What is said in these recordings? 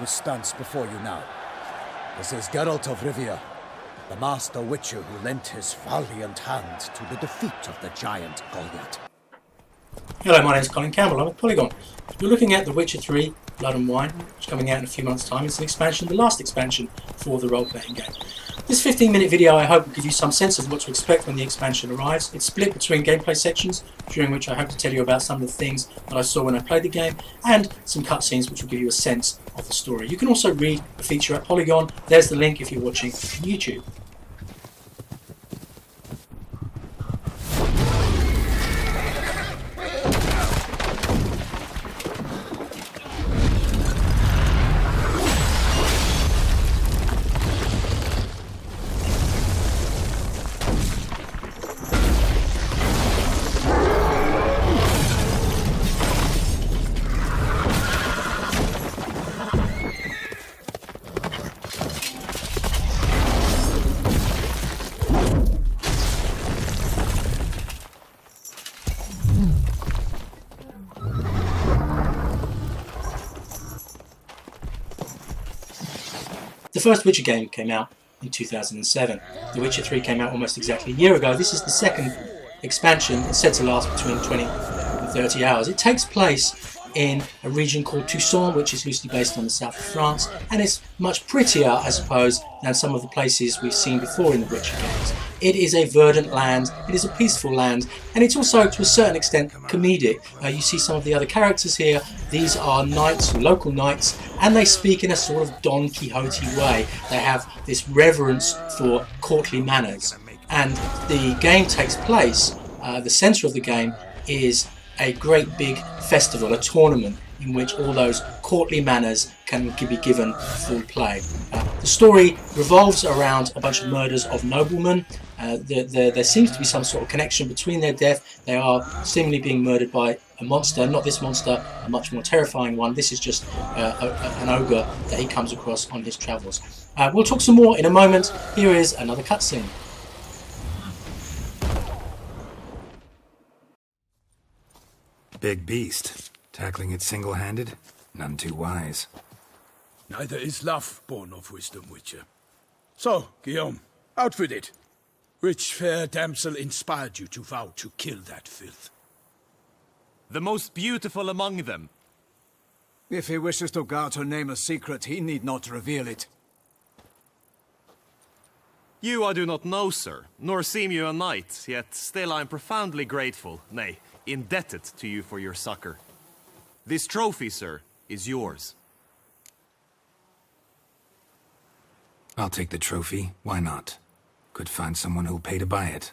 who stands before you now. This is Geralt of Rivia, the master witcher who lent his valiant hand to the defeat of the giant Goliath. Hello, my name is Colin Campbell. I'm with Polygon. We're looking at The Witcher 3 Blood and Wine, which is coming out in a few months' time. It's an expansion, the last expansion for the role-playing game. This 15-minute video, I hope, will give you some sense of what to expect when the expansion arrives. It's split between gameplay sections, during which I hope to tell you about some of the things that I saw when I played the game, and some cutscenes which will give you a sense of the story. You can also read the feature at Polygon. There's the link if you're watching on YouTube. The first Witcher game came out in 2007. The Witcher 3 came out almost exactly a year ago. This is the second expansion. It's said to last between 20 and 30 hours. It takes place in a region called Toussaint, which is loosely based on the south of France, and it's much prettier, I suppose, than some of the places we've seen before in the Witcher games. It is a verdant land, it is a peaceful land, and it's also, to a certain extent, comedic. You see some of the other characters here. These are knights, local knights, and they speak in a sort of Don Quixote way. They have this reverence for courtly manners. And the game takes place, the centre of the game is a great big festival, a tournament in which all those courtly manners can be given full play. The story revolves around a bunch of murders of noblemen. There seems to be some sort of connection between their death. They are seemingly being murdered by a monster, not this monster, a much more terrifying one. This is just an ogre that he comes across on his travels. We'll talk some more in a moment. Here is another cutscene. Big beast. Tackling it single-handed? None too wise. Neither is love born of wisdom, Witcher. So, Guillaume, out with it. Which fair damsel inspired you to vow to kill that filth? The most beautiful among them. If he wishes to guard her name a secret, he need not reveal it. You I do not know, sir, nor seem you a knight, yet still I am profoundly grateful, nay, indebted to you for your succor. This trophy, sir, is yours. I'll take the trophy. Why not? Could find someone who'll pay to buy it.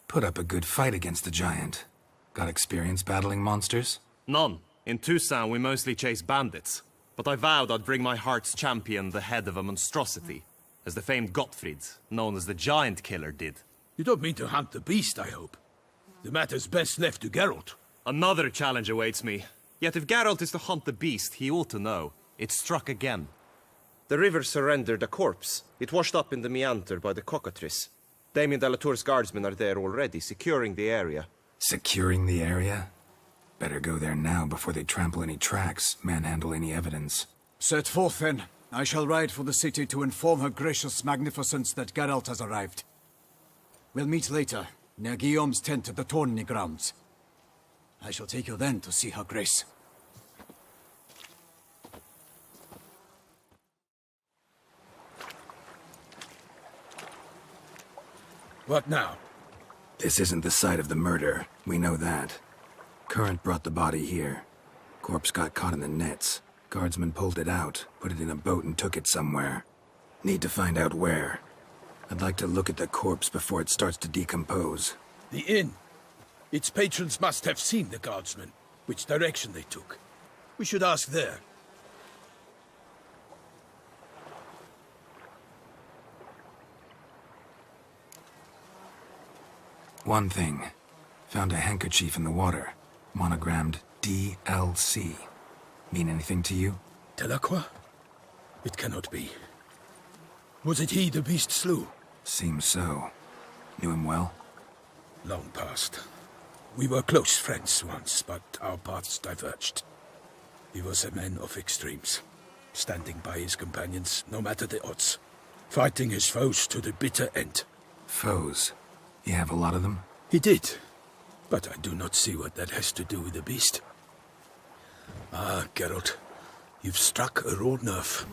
Put up a good fight against the giant. Got experience battling monsters? None. In Toussaint we mostly chase bandits. But I vowed I'd bring my heart's champion the head of a monstrosity, as the famed Gottfried, known as the Giant Killer, did. You don't mean to hunt the beast, I hope. The matter's best left to Geralt. Another challenge awaits me. Yet if Geralt is to hunt the beast, he ought to know. It struck again. The river surrendered a corpse. It washed up in the meander by the cockatrice. Damien de la Tour's guardsmen are there already, securing the area. Securing the area? Better go there now before they trample any tracks, manhandle any evidence. Set forth then. I shall ride for the city to inform her gracious magnificence that Geralt has arrived. We'll meet later, near Guillaume's tent at the tourney grounds. I shall take you then to see her grace. What now? This isn't the site of the murder. We know that. Current brought the body here. Corpse got caught in the nets. Guardsmen pulled it out, put it in a boat and took it somewhere. Need to find out where. I'd like to look at the corpse before it starts to decompose. The inn. Its patrons must have seen the guardsmen, which direction they took. We should ask there. One thing. Found a handkerchief in the water. Monogrammed DLC. Mean anything to you? Delacroix? It cannot be. Was it he the beast slew? Seems so. Knew him well? Long past. We were close friends once, but our paths diverged. He was a man of extremes. standing by his companions, no matter the odds. Fighting his foes to the bitter end. Foes? You have a lot of them? He did, but I do not see what that has to do with the beast. Ah, Geralt, you've struck a raw nerve.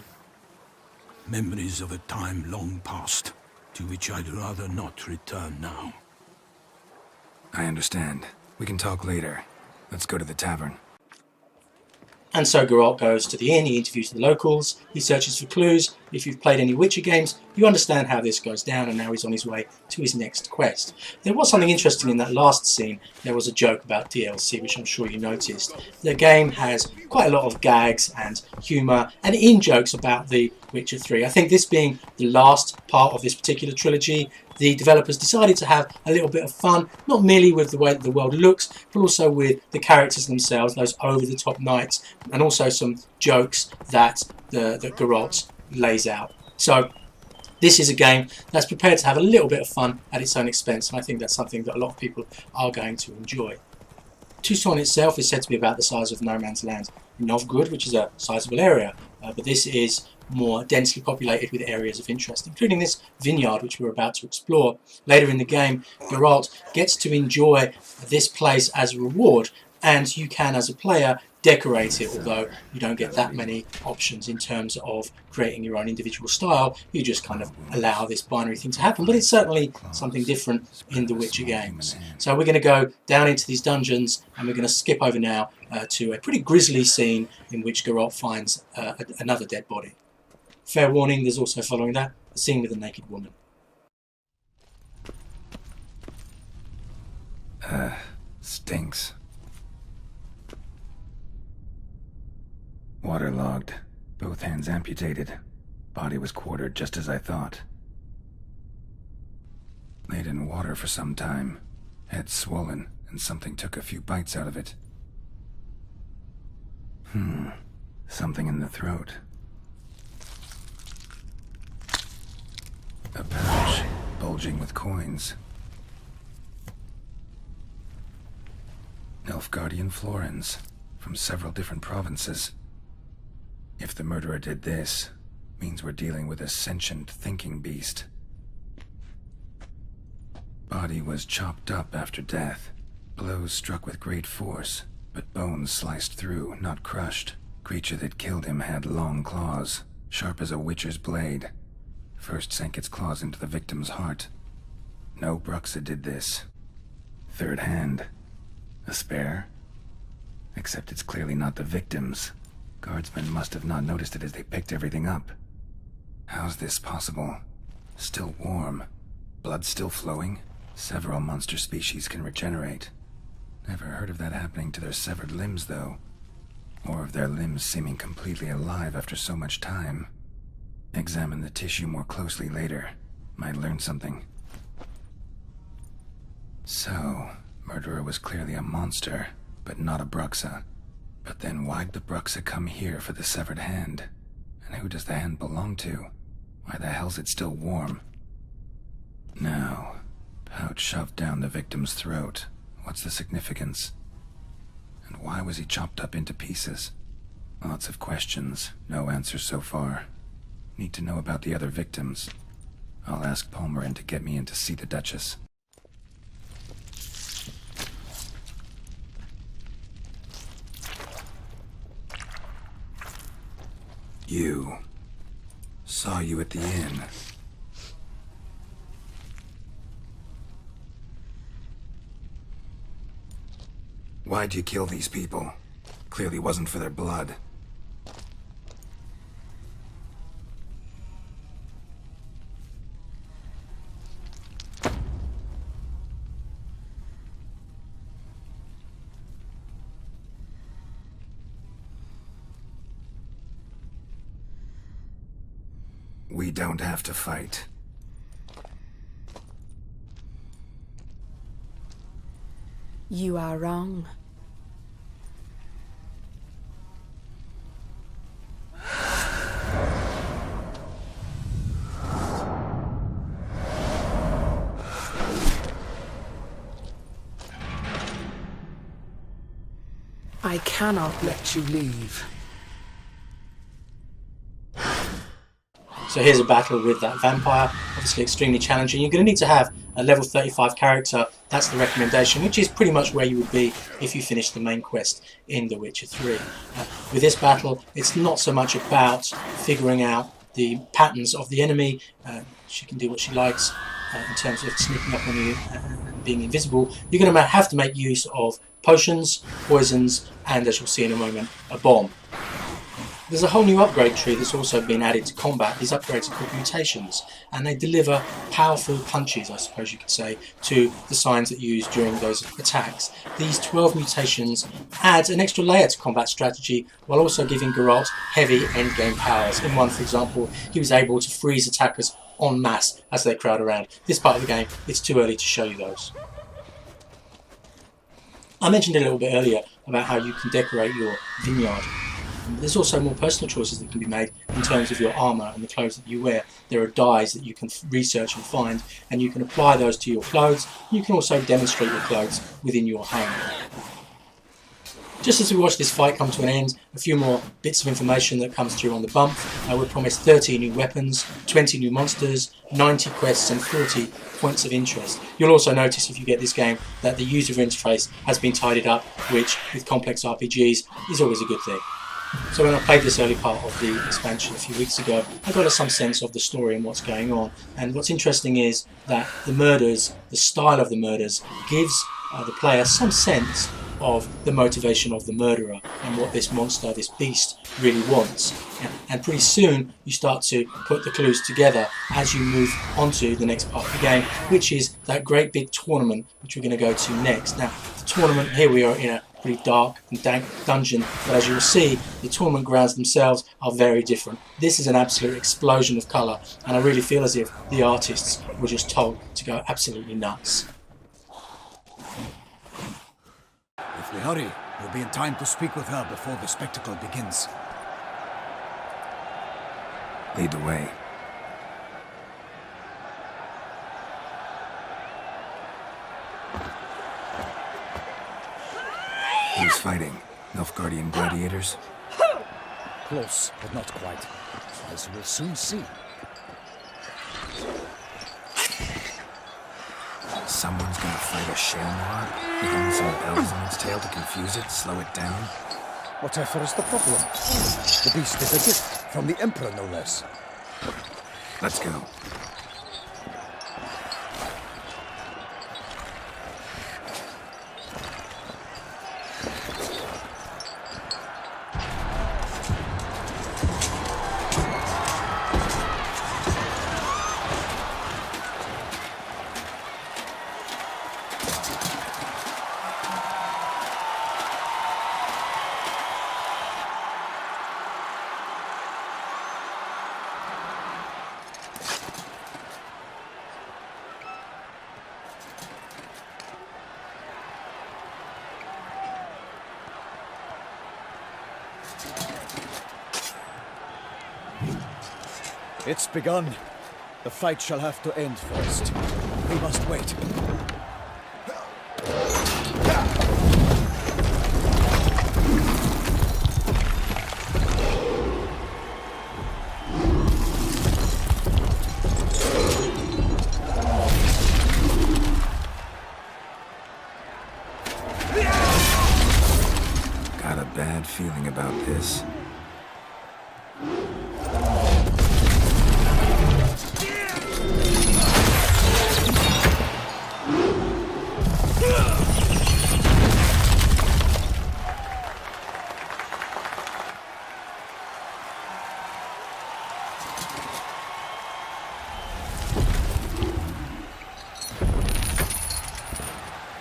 Memories of a time long past, to which I'd rather not return now. I understand. We can talk later. Let's go to the tavern. And so Geralt goes to the inn, he interviews the locals, he searches for clues. If you've played any Witcher games, you understand how this goes down, and now he's on his way to his next quest. There was something interesting in that last scene. There was a joke about DLC, which I'm sure you noticed. The game has quite a lot of gags and humour and in-jokes about The Witcher 3. I think this being the last part of this particular trilogy, the developers decided to have a little bit of fun, not merely with the way that the world looks, but also with the characters themselves, those over-the-top knights, and also some jokes that Geralt lays out. So this is a game that's prepared to have a little bit of fun at its own expense, and I think that's something that a lot of people are going to enjoy. Toussaint itself is said to be about the size of No Man's Land in Novgorod, which is a sizable area, but this is more densely populated with areas of interest, including this vineyard which we're about to explore. Later in the game, Geralt gets to enjoy this place as a reward, and you can, as a player, decorate it, although you don't get that many options in terms of creating your own individual style. You just kind of allow this binary thing to happen, but it's certainly something different in the Witcher games. So we're going to go down into these dungeons, and we're going to skip over now to a pretty grisly scene in which Geralt finds another dead body. Fair warning, there's also following that a scene with a naked woman. Stinks. Waterlogged. Both hands amputated. Body was quartered just as I thought. Laid in water for some time. Head swollen, and something took a few bites out of it. Something in the throat. A pouch, bulging with coins. Nilfgaardian florins, from several different provinces. If the murderer did this, means we're dealing with a sentient thinking beast. Body was chopped up after death. Blows struck with great force, but bones sliced through, not crushed. Creature that killed him had long claws, sharp as a witcher's blade. First sank its claws into the victim's heart. No Bruxa did this. Third hand. A spare? Except it's clearly not the victim's. Guardsmen must have not noticed it as they picked everything up. How's this possible? Still warm. Blood still flowing? Several monster species can regenerate. Never heard of that happening to their severed limbs, though. Or of their limbs seeming completely alive after so much time. Examine the tissue more closely later. Might learn something. So, murderer was clearly a monster, but not a Bruxa. But then why'd the Bruxa come here for the severed hand? And who does the hand belong to? Why the hell's it still warm? Now, pouch shoved down the victim's throat. What's the significance? And why was he chopped up into pieces? Lots of questions, no answers so far. Need to know about the other victims. I'll ask Palmerin to get me in to see the Duchess. You. Saw you at the inn. Why'd you kill these people? Clearly wasn't for their blood. We don't have to fight. You are wrong. I cannot let you leave. So here's a battle with that vampire, obviously extremely challenging. You're going to need to have a level 35 character, that's the recommendation, which is pretty much where you would be if you finished the main quest in The Witcher 3. With this battle, it's not so much about figuring out the patterns of the enemy. She can do what she likes in terms of sneaking up on you and being invisible. You're going to have to make use of potions, poisons, and, as you'll see in a moment, a bomb. There's a whole new upgrade tree that's also been added to combat. These upgrades are called mutations, and they deliver powerful punches, I suppose you could say, to the signs that you use during those attacks. These 12 mutations add an extra layer to combat strategy, while also giving Geralt heavy endgame powers. In one, for example, he was able to freeze attackers en masse as they crowd around. This part of the game, it's too early to show you those. I mentioned a little bit earlier about how you can decorate your vineyard. There's also more personal choices that can be made in terms of your armour and the clothes that you wear. There are dyes that you can research and find, and you can apply those to your clothes. You can also demonstrate your clothes within your home. Just as we watch this fight come to an end, a few more bits of information that comes through on the bump. We're promised 30 new weapons, 20 new monsters, 90 quests and 40 points of interest. You'll also notice if you get this game that the user interface has been tidied up, which with complex RPGs is always a good thing. So when I played this early part of the expansion a few weeks ago, I got some sense of the story and what's going on. And what's interesting is that the murders, the style of the murders, gives the player some sense of the motivation of the murderer and what this monster, this beast, really wants. And pretty soon you start to put the clues together as you move on to the next part of the game, which is that great big tournament which we're going to go to next. Now, the tournament, here we are in a pretty dark and dank dungeon, but as you'll see, the tournament grounds themselves are very different. This is an absolute explosion of colour, and I really feel as if the artists were just told to go absolutely nuts. If we hurry, we'll be in time to speak with her before the spectacle begins. Lead the way. Who's fighting? Nilfgaardian gladiators? Close, but not quite. As we'll soon see. Someone's gonna fight a shell noir? With only some bells on its tail to confuse it, slow it down? Whatever is the problem? The beast is a gift from the Emperor, no less. Let's go. It's begun. The fight shall have to end first. We must wait. Got a bad feeling about this.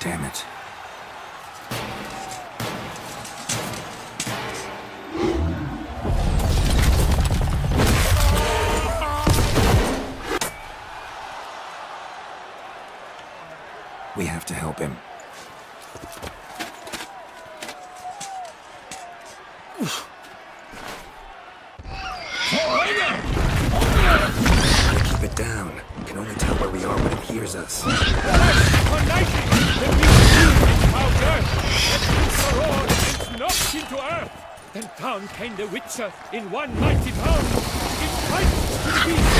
Damn it. We have to help him. Keep it down. Can only tell where we are when it hears us. Knocked into earth. Then down came the Witcher in one mighty bound. He fights to the beast.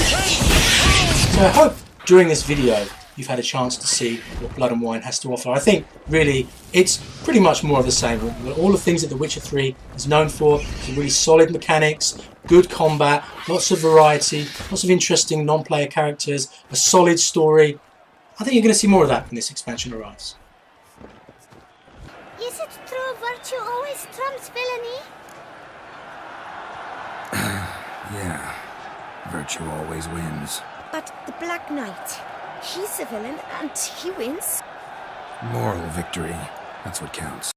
So I hope during this video you've had a chance to see what Blood and Wine has to offer. I think really it's pretty much more of the same. All the things that The Witcher 3 is known for, some really solid mechanics, good combat, lots of variety, lots of interesting non-player characters, a solid story. I think you're going to see more of that when this expansion arrives. Is it true virtue always trumps villainy? Yeah. Virtue always wins. But the Black Knight, he's a villain and he wins. Moral victory. That's what counts.